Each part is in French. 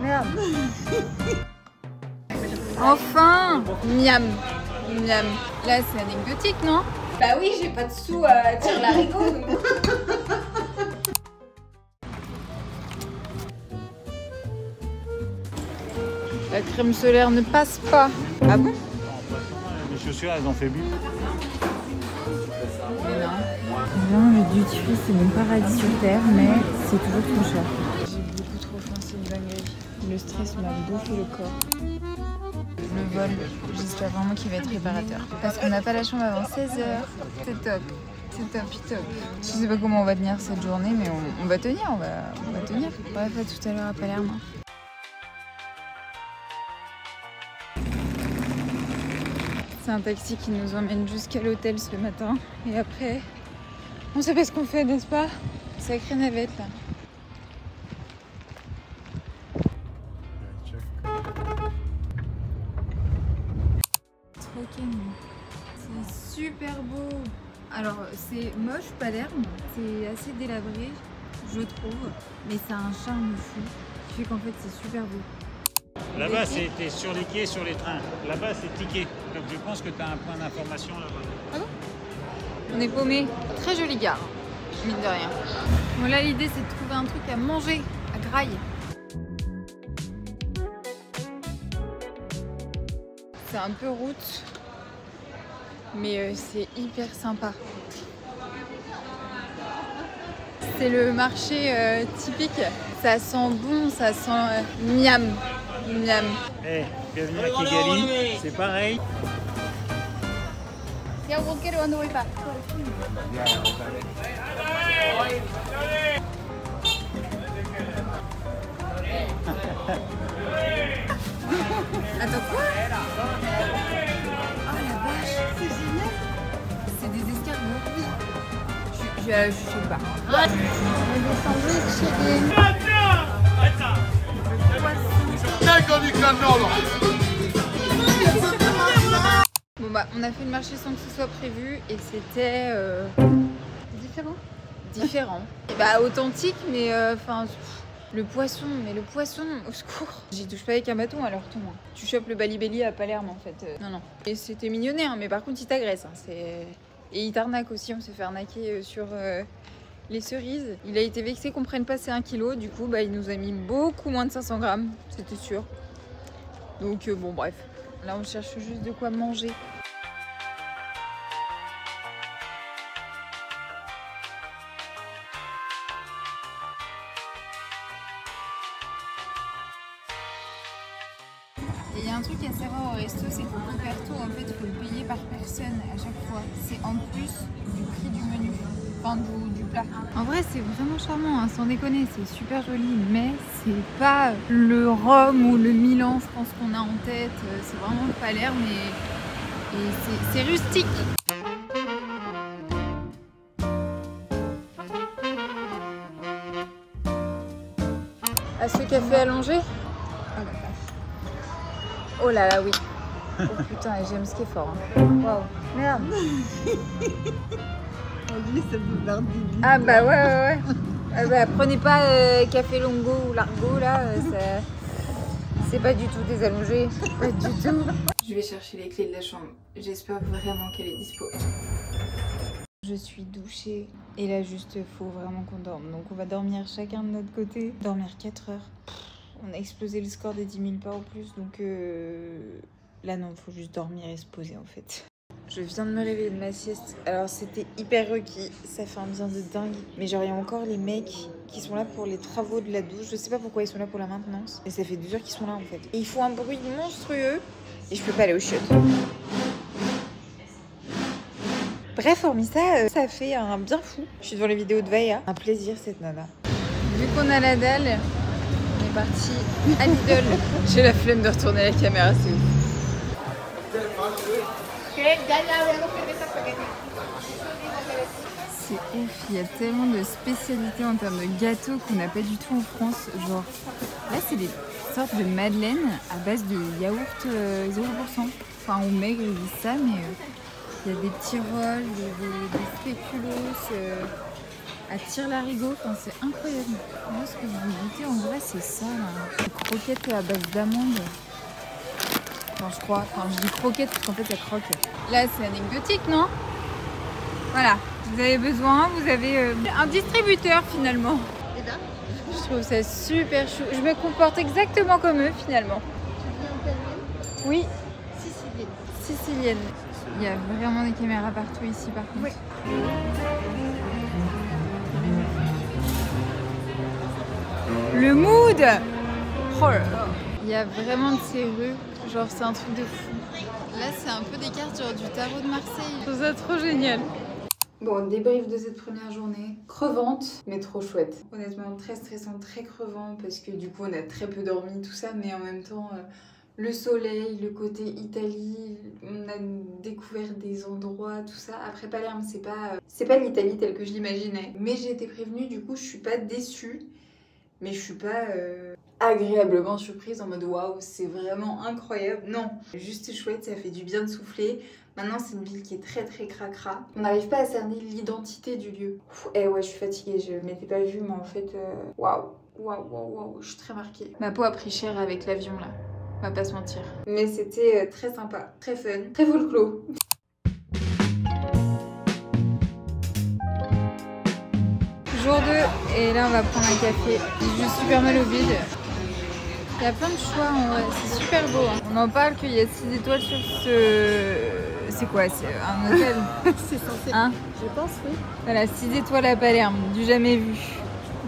Merde. Enfin. Miam. Miam. Là, c'est anecdotique, non? Bah oui, j'ai pas de sous à tirer l'haricot. La crème solaire ne passe pas. Ah bon? Les chaussures, elles ont fait but. Vraiment, le duty free, c'est mon paradis sur terre, mais c'est toujours trop cher. J'ai beaucoup trop faim, c'est une dinguerie. Le stress m'a bouffé le corps. Le vol, j'espère vraiment qu'il va être réparateur. Parce qu'on n'a pas la chambre avant 16h. C'est top. C'est top, top. Je sais pas comment on va tenir cette journée, mais on va tenir, on va tenir. Bref, à tout à l'heure à Palerme. C'est un taxi qui nous emmène jusqu'à l'hôtel ce matin. Et après, on sait pas ce qu'on fait, n'est-ce pas? Sacrée navette là. Trop calme. C'est super beau. Alors c'est moche Palerme, c'est assez délabré, je trouve. Mais ça a un charme fou qui fait qu'en fait c'est super beau. Là-bas, c'était sur les quais, sur les trains. Là-bas, c'est ticket. Donc je pense que tu as un point d'information là-bas. Ah bon? On est paumé. Très jolie gare, mine de rien. Bon là, l'idée c'est de trouver un truc à manger à Graille. C'est un peu route, mais c'est hyper sympa. C'est le marché typique. Ça sent bon, ça sent miam. Miam. Eh, bienvenue à Kigali, c'est pareil. Attends, quoi? Oh la vache, c'est génial! C'est des escargots. Je sais pas. Bon bah on a fait le marché sans que ce soit prévu et c'était différent. Différent. Et bah authentique mais enfin le poisson au secours. J'y touche pas avec un bâton alors ton. Tu chopes le balibelli à Palerme en fait. Non non. Et c'était mignonné hein, mais par contre il t'agresse. Hein, et il t'arnaque aussi, on s'est fait arnaquer sur les cerises. Il a été vexé qu'on prenne pas ces 1 kg, du coup bah il nous a mis beaucoup moins de 500 grammes, c'était sûr. Donc bon bref, là on cherche juste de quoi manger. Il y a un truc à savoir au resto, c'est qu'au Coperto, en fait, il faut le payer par personne à chaque fois. C'est en plus du prix du menu, enfin du plat. En vrai, c'est vraiment charmant, hein, sans déconner, c'est super joli, mais c'est pas le Rome ou le Milan, je pense qu'on a en tête. C'est vraiment le Palerme et c'est rustique. À ce café allongé. Oh là là, oui. Oh putain, j'aime ce qui est fort. Hein. Waouh, merde. Ah bah ouais. Ah bah, prenez pas café longo ou largo là, c'est pas du tout des allongés. Pas du tout. Je vais chercher les clés de la chambre. J'espère vraiment qu'elle est dispo. Je suis douchée et là juste faut vraiment qu'on dorme. Donc on va dormir chacun de notre côté. Dormir 4 heures. On a explosé le score des 10 000 pas en plus, donc là non, faut juste dormir et se poser en fait. Je viens de me réveiller de ma sieste, alors c'était hyper requis, ça fait un bien de dingue. Mais genre il y a encore les mecs qui sont là pour les travaux de la douche, je sais pas pourquoi ils sont là pour la maintenance. Et ça fait 2 heures qu'ils sont là en fait. Et ils font un bruit monstrueux et je peux pas aller aux chiottes. Bref, hormis ça, ça fait un bien fou. Je suis devant les vidéos de Vaya, un plaisir cette nana. Vu qu'on a la dalle, parti à Lidl. J'ai la flemme de retourner la caméra, c'est ouf. C'est ouf, il y a tellement de spécialités en termes de gâteaux qu'on n'a pas du tout en France. Genre, là c'est des sortes de madeleines à base de yaourt 0%. Enfin, au maigre ils disent ça, mais il y a des petits rolls, des spéculoos. à tire-larigot. Enfin, c'est incroyable. Moi, ce que je veux goûter en vrai, c'est ça. Là. Des croquettes à base d'amandes. Enfin, je crois. Enfin, je dis croquettes parce qu'en fait, ça croque. Là, c'est anecdotique, non? Voilà. Vous avez besoin, vous avez un distributeur finalement. Et là, je trouve ça super chou. Je me comporte exactement comme eux finalement. tu viens italienne? Oui. Sicilienne. Sicilienne. Il y a vraiment des caméras partout ici par contre. Oui. Le mood. Oh là là. Il y a vraiment de ces rues. Genre c'est un truc de fou. Là c'est un peu des cartes genre du tarot de Marseille. Je trouve ça trop génial. Bon, débrief de cette première journée. Crevante, mais trop chouette. Honnêtement, très stressant, très crevant, parce que du coup, on a très peu dormi, tout ça, mais en même temps, le soleil, le côté Italie, on a découvert des endroits, tout ça. Après, Palerme, c'est pas l'Italie telle que je l'imaginais. Mais j'ai été prévenue, du coup, je suis pas déçue, mais je suis pas agréablement surprise en mode waouh, c'est vraiment incroyable. Non, juste chouette, ça fait du bien de souffler. Maintenant, c'est une ville qui est très très cracra. On n'arrive pas à cerner l'identité du lieu. Eh ouais, je suis fatiguée, je m'étais pas vue, mais en fait, waouh, je suis très marquée. Ma peau a pris cher avec l'avion là, on va pas se mentir. Mais c'était très sympa, très fun, très folklore. Jour 2, et là on va prendre un café. J'ai juste super mal au bide. Il y a plein de choix en vrai, c'est super beau. Hein. On en parle qu'il y a 6 étoiles sur ce... C'est quoi? C'est un hôtel? C'est censé. Hein? Je pense, oui. Voilà, 6 étoiles à Palerme, du jamais vu.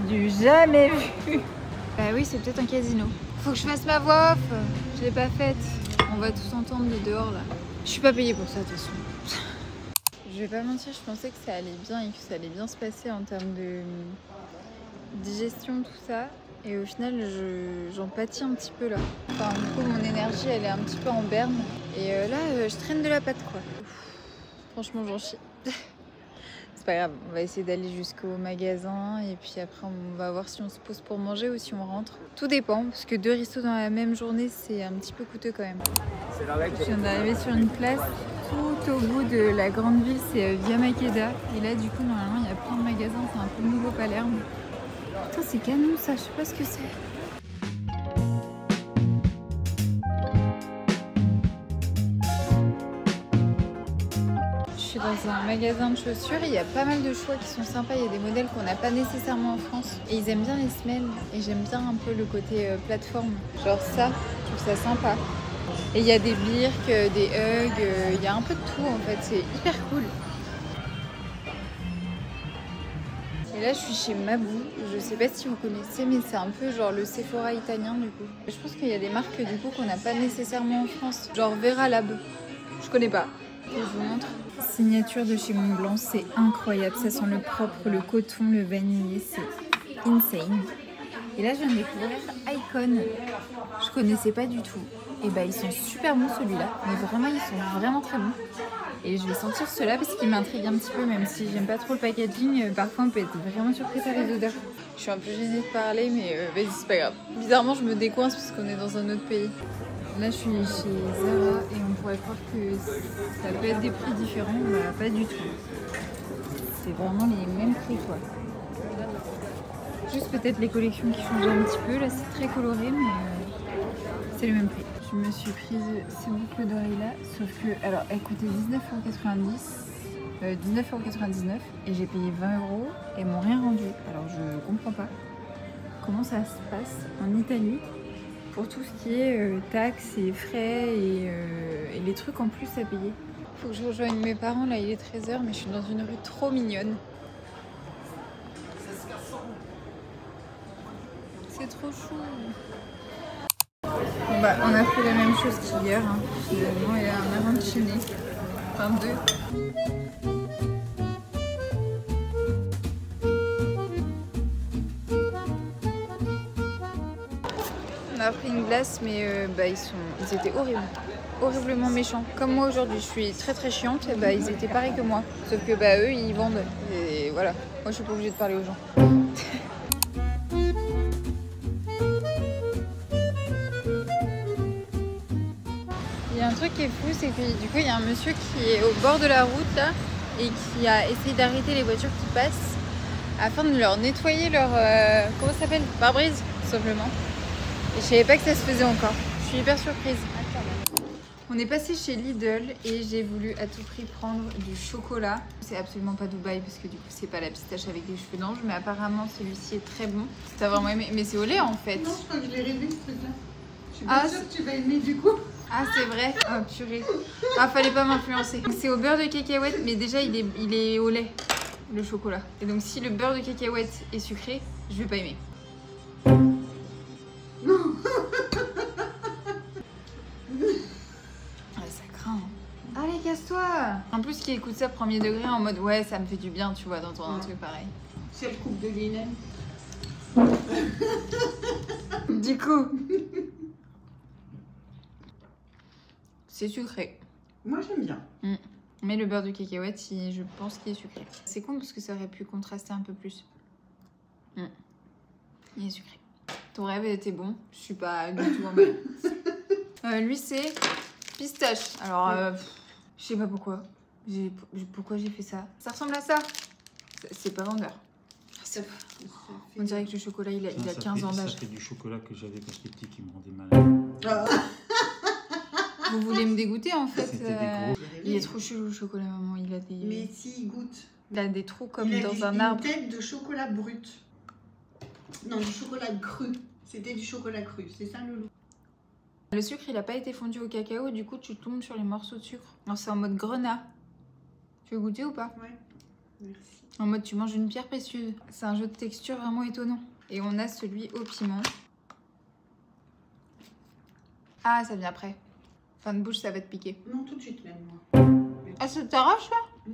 Du jamais vu. Bah oui, c'est peut-être un casino. Faut que je fasse ma voix off. Je l'ai pas faite. On va tous entendre de dehors là. Je suis pas payée pour ça de toute façon. Je vais pas mentir, je pensais que ça allait bien et que ça allait bien se passer en termes de digestion, tout ça. Et au final, j'en pâtis un petit peu là. Enfin, du coup, mon énergie, elle est un petit peu en berne. Et là, je traîne de la patte, quoi. Franchement, j'en chie. C'est pas grave, on va essayer d'aller jusqu'au magasin. Et puis après, on va voir si on se pose pour manger ou si on rentre. Tout dépend, parce que 2 restos dans la même journée, c'est un petit peu coûteux quand même. Je viens d'arriver sur une place. Tout au bout de la grande ville, c'est Via Maqueda. Et là, du coup, normalement, il y a plein de magasins. C'est un peu le nouveau Palerme. Putain, c'est canon ça, je sais pas ce que c'est. Je suis dans un magasin de chaussures, il y a pas mal de choix qui sont sympas, il y a des modèles qu'on n'a pas nécessairement en France. Et ils aiment bien les semelles, et j'aime bien un peu le côté plateforme. Genre ça, je trouve ça sympa. Et il y a des birks, des hugs, il y a un peu de tout en fait, c'est hyper cool. Et là je suis chez Mabou, je sais pas si vous connaissez mais c'est un peu genre le Sephora italien du coup. Je pense qu'il y a des marques du coup qu'on n'a pas nécessairement en France, genre Vera Lab, je connais pas. Je vous montre. Signature de chez Montblanc, c'est incroyable, ça sent le propre, le coton, le vanillé, c'est insane. Et là je viens de découvrir Icon, je connaissais pas du tout. Et bah ils sont super bons celui-là, mais vraiment ils sont vraiment très bons. Et je vais sentir ceux-là parce qu'ils m'intriguent un petit peu, même si j'aime pas trop le packaging, parfois on peut être vraiment surpris par les odeurs. Je suis un peu gênée de parler, mais vas-y c'est pas grave. Bizarrement je me décoince parce qu'on est dans un autre pays. Là je suis chez Zara et on pourrait croire que ça peut être des prix différents, bah pas du tout. C'est vraiment les mêmes prix quoi. Juste peut-être les collections qui changent un petit peu, là c'est très coloré mais c'est le même prix. Je me suis prise ces boucles d'oreilles là, sauf que alors elles coûtaient 19,99€ et j'ai payé 20€ et elles m'ont rien rendu. Alors je comprends pas comment ça se passe en Italie pour tout ce qui est taxes et frais et les trucs en plus à payer. Faut que je rejoigne mes parents, là il est 13h mais je suis dans une rue trop mignonne. C'est trop chou. Bon bah on a fait la même chose qu'hier, hein. Finalement il y a un arancini, enfin 2. On a pris une glace mais bah, ils étaient horribles, horriblement méchants. Comme moi aujourd'hui, je suis très très chiante, et bah ils étaient pareils que moi. Sauf que bah eux ils vendent et voilà, moi je suis pas obligée de parler aux gens. Un truc qui est fou, c'est que du coup il y a un monsieur qui est au bord de la route là et qui a essayé d'arrêter les voitures qui passent afin de leur nettoyer leur comment ça s'appelle, pare-brise tout simplement. Et je savais pas que ça se faisait encore. Je suis hyper surprise. On est passé chez Lidl et j'ai voulu à tout prix prendre du chocolat. C'est absolument pas Dubaï parce que du coup c'est pas la pistache avec des cheveux d'ange, mais apparemment celui-ci est très bon. T'as vraiment aimé? Mais c'est au lait en fait. Non, je crois que je l'ai rêvé ce truc-là. Je suis pas sûre que tu vas aimer du coup. Ah c'est vrai. Oh purée. Ah fallait pas m'influencer. C'est au beurre de cacahuète, mais déjà il est au lait, le chocolat. Et donc si le beurre de cacahuète est sucré, je vais pas aimer. Allez, casse-toi! En plus, qui écoute ça premier degré en mode ouais, ça me fait du bien, tu vois, d'entendre un truc pareil. C'est le couple de Linen. Du coup, c'est sucré. Moi, j'aime bien. Mais le beurre de cacahuète, je pense qu'il est sucré. C'est con parce que ça aurait pu contraster un peu plus. Il est sucré. Ton rêve était bon. Je suis pas du tout emballée. Lui, c'est pistache. Alors, je sais pas pourquoi. Pourquoi j'ai fait ça. Ça ressemble à ça. C'est pas vendeur. On dirait que le chocolat, il a 15 ans d'âge. Ça fait du chocolat que j'avais quand j'étais petit qui me rendait malade. Vous voulez me dégoûter en fait. Il est trop trop chelou le chocolat, maman. Il a des... Mais si, il goûte. Il a des trous comme il a dans un arbre. une tête de chocolat brut. Non, du chocolat cru. C'était du chocolat cru. C'est ça le loup. Le sucre, il a pas été fondu au cacao, du coup, tu tombes sur les morceaux de sucre. Alors, c'est en mode grenat. Tu veux goûter ou pas? Ouais. Merci. En mode, tu manges une pierre précieuse. C'est un jeu de texture vraiment étonnant. Et on a celui au piment. Ah, ça vient après. Fin de bouche, ça va te piquer. Non, tout de suite même, moi. Ah, ça t'arrache, là?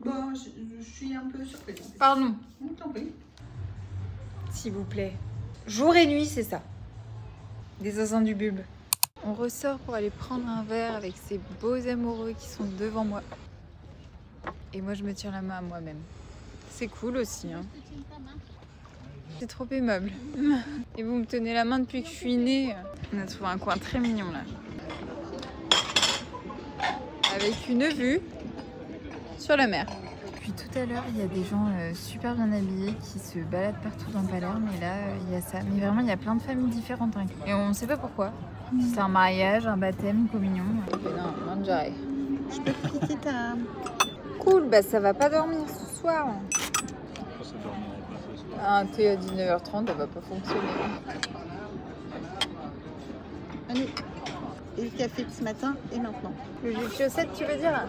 Bon, je suis un peu surprise. Pardon. Non, tant pis. S'il vous plaît. Jour et nuit, c'est ça. Des zinzins du bulbe. On ressort pour aller prendre un verre avec ces beaux amoureux qui sont devant moi. Et moi, je me tiens la main à moi-même. C'est cool aussi, hein. C'est trop aimable. Et vous me tenez la main depuis que je suis née. On a trouvé un coin très mignon, là. Avec une vue sur la mer. Depuis tout à l'heure, il y a des gens super bien habillés qui se baladent partout dans Palerme. Et là, il y a ça. Mais vraiment, il y a plein de familles différentes. Hein. Et on ne sait pas pourquoi. C'est un mariage, un baptême, une communion. Non, mangiare. Je peux te piquer ta... Cool, bah ça va pas dormir ce soir. Pourquoi ça dormirait pas ce soir? Un thé à 19h30, ça va pas fonctionner. Allez. Et le café de ce matin et maintenant. Le jus de chaussette, tu veux dire?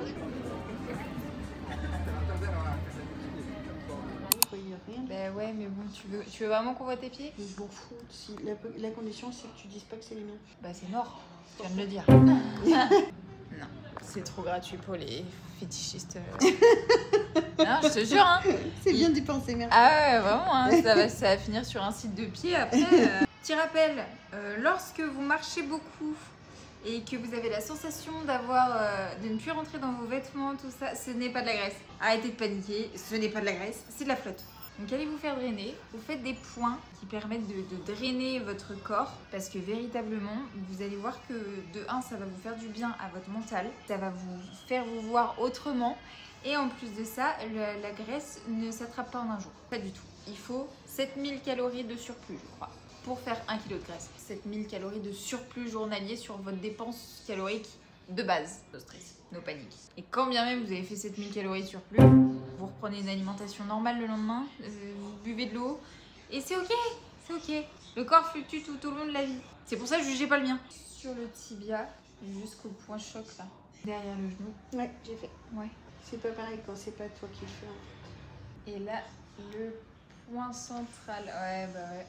Rien. Bah ouais, mais bon, tu veux vraiment qu'on voit tes pieds? Je m'en fous. Si la condition, c'est que tu dises pas que c'est les miens. Bah c'est mort, tu viens de le dire. Non, c'est trop gratuit pour les fétichistes. Non, je te jure, hein. C'est bien dépensé, merci. Ah ouais, vraiment, hein, ça va finir sur un site de pied après. Petit rappel, lorsque vous marchez beaucoup et que vous avez la sensation de ne plus rentrer dans vos vêtements, tout ça, ce n'est pas de la graisse. Arrêtez de paniquer, ce n'est pas de la graisse, c'est de la flotte. Donc allez vous faire drainer, vous faites des points qui permettent de drainer votre corps parce que véritablement vous allez voir que de 1 ça va vous faire du bien à votre mental, ça va vous faire vous voir autrement et en plus de ça la graisse ne s'attrape pas en un jour, pas du tout. Il faut 7000 calories de surplus je crois pour faire 1 kg de graisse. 7000 calories de surplus journalier sur votre dépense calorique de base. No stress, no panique. Et quand bien même vous avez fait 7000 calories de surplus, vous reprenez une alimentation normale le lendemain, vous buvez de l'eau et c'est ok, c'est ok. Le corps fluctue tout au long de la vie. C'est pour ça que je jugeais pas le mien. Sur le tibia jusqu'au point choc là, derrière le genou. Ouais, j'ai fait. Ouais. C'est pas pareil quand c'est pas toi qui le fais en fait. Et là, le point central. Ouais, bah ouais.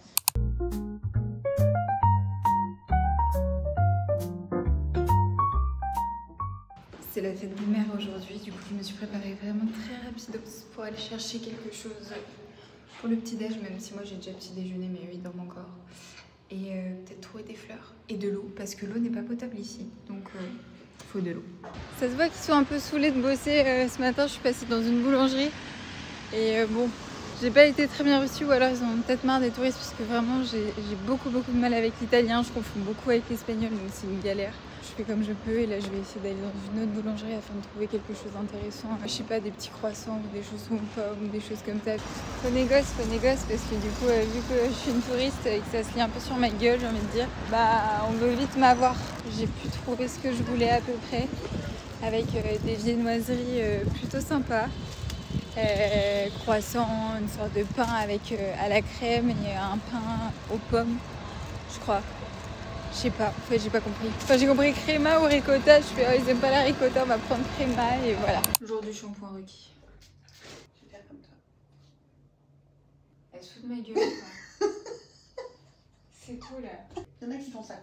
C'est la fête des mères aujourd'hui, du coup je me suis préparée vraiment très rapidos pour aller chercher quelque chose pour le petit déj, même si moi j'ai déjà petit déjeuner mais eux ils dorment encore. Et peut-être trouver des fleurs et de l'eau parce que l'eau n'est pas potable ici, donc il faut de l'eau. Ça se voit qu'ils sont un peu saoulés de bosser. Ce matin je suis passée dans une boulangerie et bon, j'ai pas été très bien reçue ou alors ils ont peut-être marre des touristes parce que vraiment j'ai beaucoup de mal avec l'italien, je confonds beaucoup avec l'espagnol donc c'est une galère. je fais comme je peux et là je vais essayer d'aller dans une autre boulangerie afin de trouver quelque chose d'intéressant. Je sais pas, des petits croissants ou des choses aux pommes ou des choses comme ça. Faut négoce parce que du coup vu que je suis une touriste et que ça se lit un peu sur ma gueule, j'ai envie de dire, bah on veut vite m'avoir. J'ai pu trouver ce que je voulais à peu près avec des viennoiseries plutôt sympas. Croissant, une sorte de pain avec à la crème et un pain aux pommes, je crois. Je sais pas, en fait j'ai pas compris. Enfin j'ai compris créma ou ricotta, je fais oh, ils aiment pas la ricotta, on va prendre créma et voilà. Jour du shampoing requis. Je vais faire comme toi. Elle se fout de ma gueule quoi. C'est cool là. Il y en a qui font ça.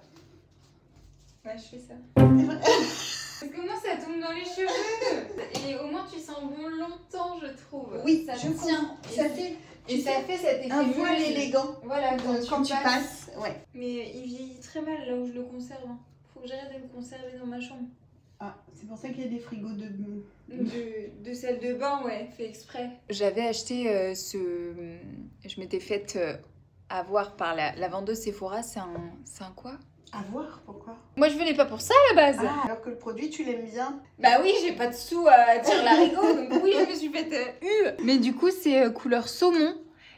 Ouais je fais ça. Parce que moi ça tombe dans les cheveux. Et au moins tu sens bon longtemps je trouve. Oui, ça je tient. Ça fait... Et ça fait cet effet un voile mousse. élégant. Voilà, Quand tu passes, ouais. Mais il vieillit très mal là où je le conserve. Hein. Faut que j'arrête de le conserver dans ma chambre. Ah, c'est pour ça qu'il y a des frigos de salle de bain, ouais, fait exprès. J'avais acheté je m'étais faite avoir par la vendeuse Sephora. C'est un quoi? À voir, pourquoi? Moi je venais pas pour ça à la base. Ah, alors que le produit tu l'aimes bien. Bah oui, j'ai pas de sous à tirer l'arigot, donc oui je me suis faite Mais du coup c'est couleur saumon.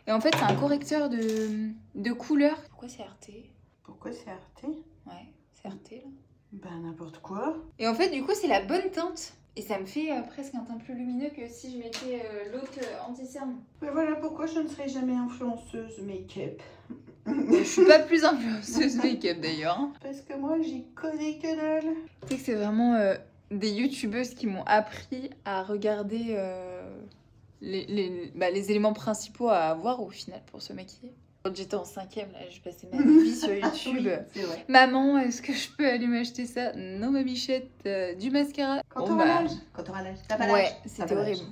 Et en fait c'est un correcteur de couleur. Pourquoi c'est RT? Pourquoi c'est RT? Ouais, c'est RT là. Bah n'importe quoi. Et en fait du coup c'est la bonne teinte. Et ça me fait presque un teint plus lumineux que si je mettais l'autre anti-cerne. Mais voilà pourquoi je ne serai jamais influenceuse make-up. Je suis pas plus influenceuse make-up d'ailleurs. Hein. Parce que moi j'y connais que dalle. Tu sais que c'est vraiment des youtubeuses qui m'ont appris à regarder les éléments principaux à avoir au final pour se maquiller. Quand j'étais en 5e, là, je passais ma vie sur YouTube. Oui, c'est vrai. Maman, est-ce que je peux aller m'acheter ça? Non, ma bichette, du mascara. Quand t'auras l'âge. Quand t'auras l'âge. T'as pas l'âge. Ouais, c'était horrible.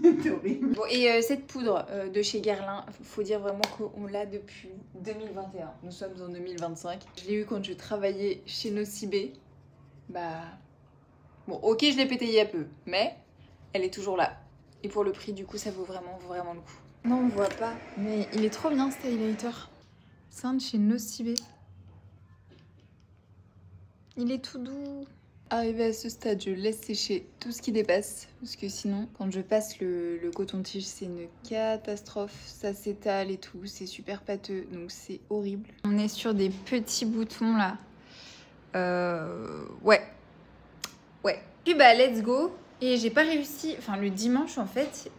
C'était horrible. Bon, et cette poudre de chez Guerlain, faut dire vraiment qu'on l'a depuis 2021. Nous sommes en 2025. Je l'ai eu quand je travaillais chez Nocibé. Bah... Bon, ok, je l'ai pété il y a peu, mais elle est toujours là. Et pour le prix, du coup, ça vaut vraiment le coup. Non, on voit pas, mais il est trop bien cet highlighter. C'est un de chez Nocibé. Il est tout doux. Arrivé à ce stade, je laisse sécher tout ce qui dépasse. Parce que sinon, quand je passe le coton-tige, c'est une catastrophe. Ça s'étale et tout, c'est super pâteux, donc c'est horrible. On est sur des petits boutons là. Ouais. Puis bah, let's go. Et j'ai pas réussi, enfin le dimanche en fait,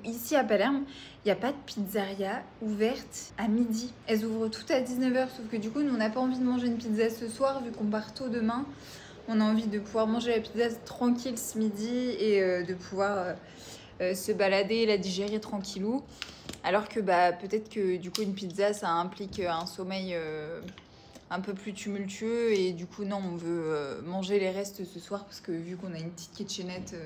ici à Palerme, il n'y a pas de pizzeria ouverte à midi. Elles ouvrent toutes à 19h, sauf que du coup, nous, on n'a pas envie de manger une pizza ce soir, vu qu'on part tôt demain. On a envie de pouvoir manger la pizza tranquille ce midi et de pouvoir se balader et la digérer tranquillou. Alors que bah, peut-être que du coup, une pizza, ça implique un sommeil un peu plus tumultueux et du coup non, on veut manger les restes ce soir parce que vu qu'on a une petite kitchenette,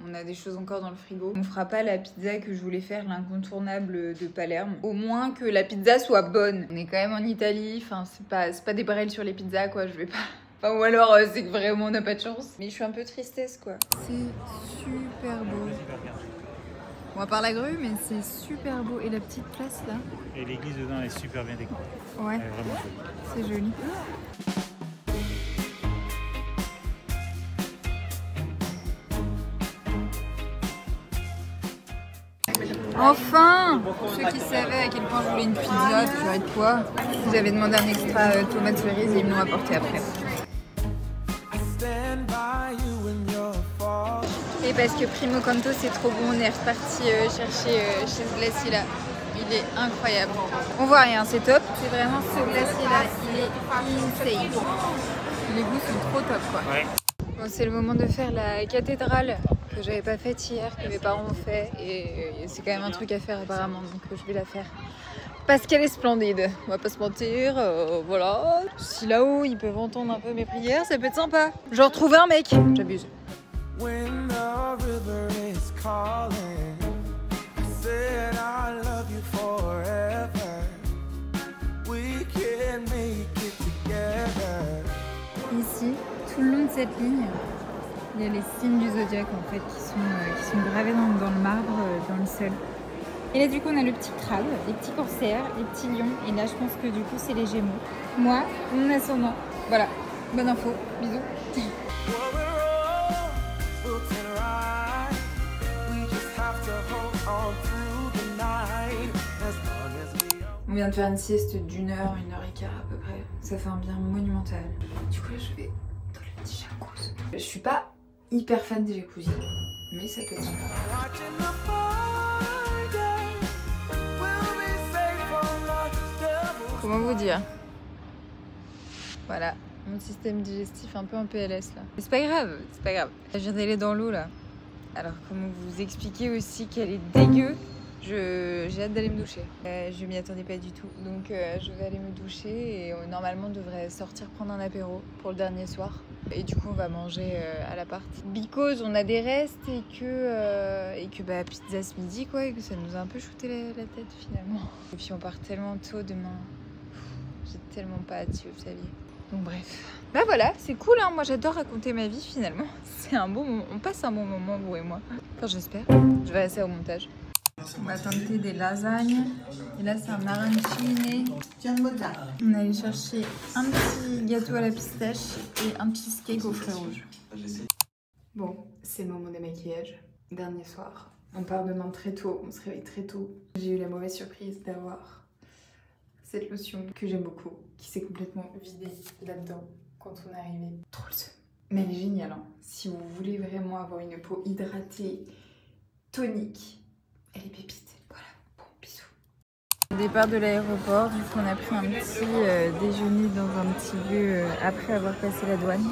on a des choses encore dans le frigo. On fera pas la pizza que je voulais faire, l'incontournable de Palerme. Au moins que la pizza soit bonne. On est quand même en Italie, enfin c'est pas des barrels sur les pizzas quoi, je vais pas... Enfin, ou alors c'est que vraiment on n'a pas de chance. Mais je suis un peu tristesse quoi. C'est super beau. On va par la grue, mais c'est super beau. Et la petite place là. Et l'église dedans elle est super bien décorée. Ouais. Elle est vraiment jolie. C'est joli. Enfin! Pour ceux qui savaient à quel point je voulais une pizza, purée de pois, vous avez demandé un extra tomate cerise et ils me l'ont apporté après. Et parce que Primo Conto c'est trop bon, on est reparti chercher chez ce glacier là. Il est incroyable. On voit rien, c'est top. C'est vraiment ce glacier là, il est insane. Les goûts sont trop top quoi. Ouais. Bon, c'est le moment de faire la cathédrale que j'avais pas faite hier, que mes parents ont fait. Et c'est quand même un truc à faire apparemment, donc je vais la faire. Parce qu'elle est splendide, on va pas se mentir, voilà. Si là-haut ils peuvent entendre un peu mes prières, ça peut être sympa. Genre trouver un mec, j'abuse. When the river is calling, I said I love you forever. We can make it together. Ici, tout le long de cette ligne, il y a les signes du zodiaque en fait qui sont gravés dans le marbre, dans le sol. Et là du coup on a le petit crabe, les petits corsaires, les petits lions. Et là je pense que du coup c'est les Gémeaux. Moi, mon ascendant, voilà. Bonne info, bisous. On vient de faire une sieste d'1 heure, 1h15 à peu près. Ça fait un bien monumental. Du coup là je vais dans le petit jacuzzi. Je suis pas hyper fan des jacuzzi, mais ça peut être sympa. Comment vous dire? Voilà, mon système digestif un peu en PLS là. Mais c'est pas grave, c'est pas grave. Je viens d'aller dans l'eau là. Alors comment vous expliquer aussi qu'elle est dégueu? J'ai hâte d'aller me doucher. Je m'y attendais pas du tout. Donc je vais aller me doucher et normalement on devrait sortir prendre un apéro pour le dernier soir. Et du coup on va manger à l'appart. Because on a des restes et que bah, pizza ce midi quoi, et que ça nous a un peu shooté la tête finalement. Et puis on part tellement tôt demain. J'ai tellement pas hâte si vous saviez. Donc bref. Bah voilà, c'est cool hein, moi j'adore raconter ma vie finalement. C'est un bon moment, on passe un bon moment vous et moi. Enfin j'espère. Je vais laisser au montage. On va tenter des lasagnes. Et là, c'est un arancine. On est allé chercher un petit gâteau à la pistache et un cheesecake aux fruits rouges. Bon, c'est le moment des maquillages. Dernier soir. On part demain très tôt, on se réveille très tôt. J'ai eu la mauvaise surprise d'avoir cette lotion que j'aime beaucoup, qui s'est complètement vidée là-dedans quand on est arrivé. Trop le seum. Mais elle est géniale, hein. Si vous voulez vraiment avoir une peau hydratée, tonique, elle est pépite. Voilà, bon, bisous. Au départ de l'aéroport, du coup on a pris un petit déjeuner dans un petit lieu après avoir passé la douane.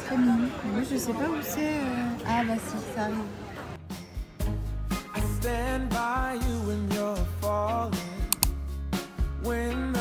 Très mignon. Moi je sais pas où c'est. Ah bah si, ça arrive. I stand by you when you're falling. When